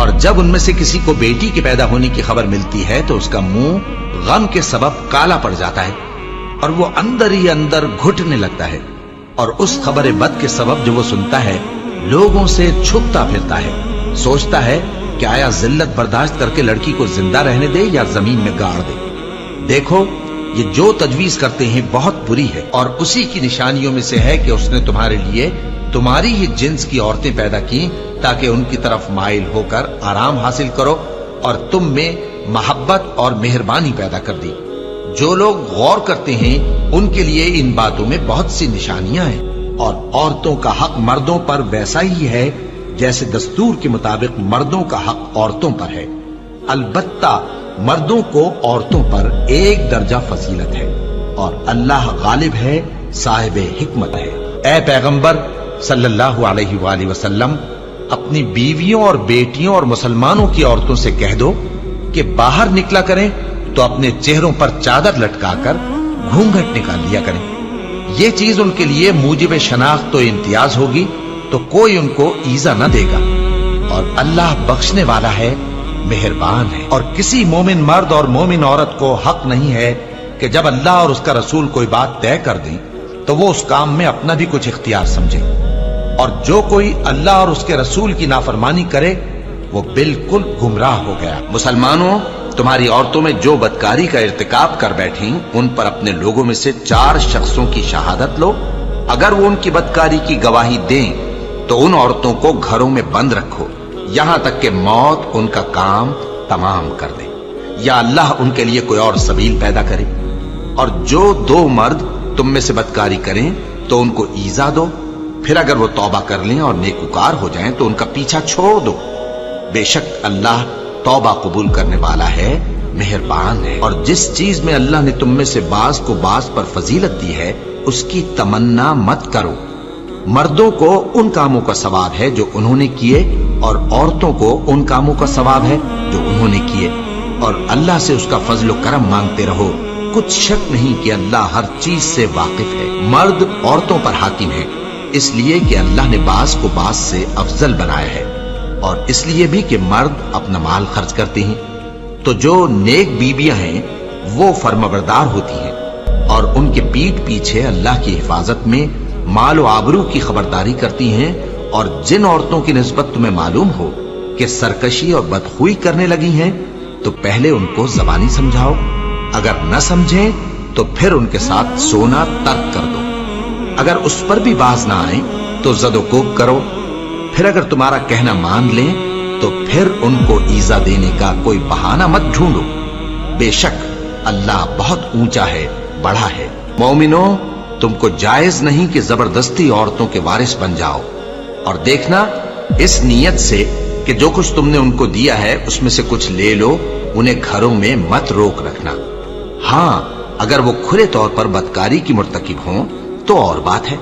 اور جب ان میں سے کسی کو بیٹی کے پیدا ہونے کی خبر ملتی ہے تو اس کا منہ غم کے سبب کالا پڑ جاتا ہے اور وہ اندر ہی اندر گھٹنے لگتا ہے، اور اس خبر بد کے سبب جو وہ سنتا ہے لوگوں سے چھپتا پھرتا ہے، سوچتا ہے کہ آیا ذلت برداشت کر کے لڑکی کو زندہ رہنے دے یا زمین میں گاڑ دے۔ دیکھو یہ جو تجویز کرتے ہیں بہت بری ہے، اور اسی کی نشانیوں میں سے ہے کہ اس نے تمہارے لیے تمہاری ہی جنس کی عورتیں پیدا کی تاکہ ان کی طرف مائل ہو کر آرام حاصل کرو، اور تم میں محبت اور مہربانی پیدا کر دی۔ جو لوگ غور کرتے ہیں ان کے لیے ان باتوں میں بہت سی نشانیاں ہیں، اور عورتوں کا حق مردوں پر ویسا ہی ہے جیسے دستور کے مطابق مردوں کا حق عورتوں پر ہے، البتہ مردوں کو عورتوں پر ایک درجہ فضیلت ہے، اور اللہ غالب ہے، صاحب حکمت ہے۔ اے پیغمبر صلی اللہ علیہ وآلہ وسلم، اپنی بیویوں اور بیٹیوں اور مسلمانوں کی عورتوں سے کہہ دو کہ باہر نکلا کریں تو اپنے چہروں پر چادر لٹکا کر گھونگھٹ نکال لیا کریں، یہ چیز ان کے لیے موجب شناخت و امتیاز ہوگی تو کوئی ان کو ایذا نہ دے گا، اور اللہ بخشنے والا ہے، مہربان ہے۔ اور کسی مومن مرد اور مومن عورت کو حق نہیں ہے کہ جب اللہ اور اس کا رسول کوئی بات طے کر دیں تو وہ اس کام میں اپنا بھی کچھ اختیار سمجھے، اور جو کوئی اللہ اور اس کے رسول کی نافرمانی کرے وہ بالکل گمراہ ہو گیا۔ مسلمانوں، تمہاری عورتوں میں جو بدکاری کا ارتکاب کر بیٹھیں ان پر اپنے لوگوں میں سے 4 شخصوں کی شہادت لو، اگر وہ ان کی بدکاری کی گواہی دیں تو ان عورتوں کو گھروں میں بند رکھو یہاں تک کہ موت ان کا کام تمام کر دے، یا اللہ ان کے لیے کوئی اور سبیل پیدا کرے۔ اور جو 2 مرد تم میں سے بدکاری کریں تو ان کو ایذا دو، پھر اگر وہ توبہ کر لیں اور نیکوکار ہو جائیں تو ان کا پیچھا چھوڑ دو، بے شک اللہ توبہ قبول کرنے والا ہے، مہربان ہے۔ اور جس چیز میں اللہ نے تم میں سے بعض کو بعض پر فضیلت دی ہے اس کی تمنا مت کرو، مردوں کو ان کاموں کا ثواب ہے جو انہوں نے کیے، اور عورتوں کو ان کاموں کا ثواب ہے جو انہوں نے کیے، اور اللہ سے اس کا فضل و کرم مانگتے رہو، کچھ شک نہیں کہ اللہ ہر چیز سے واقف ہے۔ مرد عورتوں پر حاکم ہے اس لیے کہ اللہ نے بعض کو بعض سے افضل بنایا ہے، اور اس لیے بھی کہ مرد اپنا مال خرچ کرتے ہیں، تو جو نیک بیویاں ہیں وہ فرمانبردار ہوتی ہیں، اور ان کے پیٹھ پیچھے اللہ کی حفاظت میں مال و آبرو کی خبرداری کرتی ہیں۔ اور جن عورتوں کی نسبت تمہیں معلوم ہو کہ سرکشی اور بدخوئی کرنے لگی ہیں تو پہلے ان کو زبانی سمجھاؤ، اگر نہ سمجھیں تو پھر ان کے ساتھ سونا ترک کر دو، اگر اس پر بھی باز نہ آئیں تو زد و کوب کرو، پھر اگر تمہارا کہنا مان لیں تو پھر ان کو ایذا دینے کا کوئی بہانہ مت ڈھونڈو، بے شک اللہ بہت اونچا ہے، بڑا ہے۔ مومنوں، تم کو جائز نہیں کہ زبردستی عورتوں کے وارث بن جاؤ، اور دیکھنا اس نیت سے کہ جو کچھ تم نے ان کو دیا ہے اس میں سے کچھ لے لو، انہیں گھروں میں مت روک رکھنا، ہاں اگر وہ کھلے طور پر بدکاری کی مرتکب ہوں تو اور بات ہے،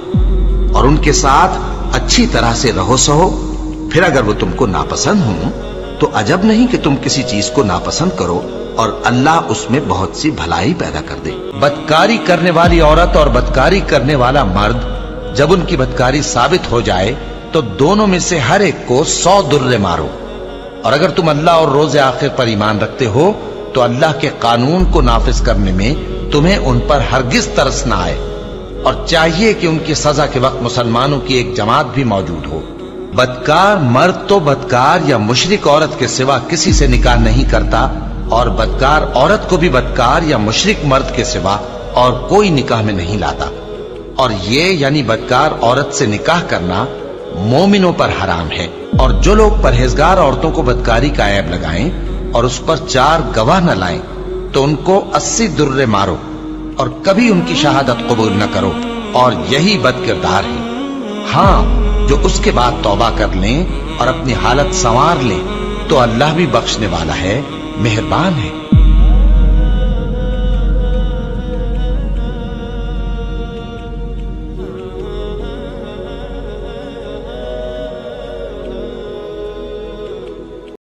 اور ان کے ساتھ اچھی طرح سے رہو سہو، پھر اگر وہ تم کو ناپسند ہوں تو عجب نہیں کہ تم کسی چیز کو ناپسند کرو، اور اللہ اس میں بہت سی بھلائی پیدا کر دے۔ بدکاری کرنے والی عورت اور بدکاری کرنے والا مرد جب ان کی بدکاری ثابت ہو جائے تو دونوں میں سے ہر ایک کو 100 درے مارو، اور اگر تم اللہ اور روز آخر پر ایمان رکھتے ہو تو اللہ کے قانون کو نافذ کرنے میں تمہیں ان پر ہرگز ترس نہ آئے، اور چاہیے کہ ان کی سزا کے وقت مسلمانوں کی ایک جماعت بھی موجود ہو۔ بدکار مرد تو بدکار یا مشرک عورت کے سوا کسی سے نکاح نہیں کرتا، اور بدکار عورت کو بھی بدکار یا مشرک مرد کے سوا اور کوئی نکاح میں نہیں لاتا، اور یہ یعنی بدکار عورت سے نکاح کرنا مومنوں پر حرام ہے۔ اور جو لوگ پرہیزگار عورتوں کو بدکاری کا عیب لگائیں اور اس پر 4 گواہ نہ لائیں تو ان کو 80 درے مارو، اور کبھی ان کی شہادت قبول نہ کرو، اور یہی بد کردار ہے۔ ہاں جو اس کے بعد توبہ کر لیں اور اپنی حالت سنوار لیں تو اللہ بھی بخشنے والا ہے، مہربان ہے۔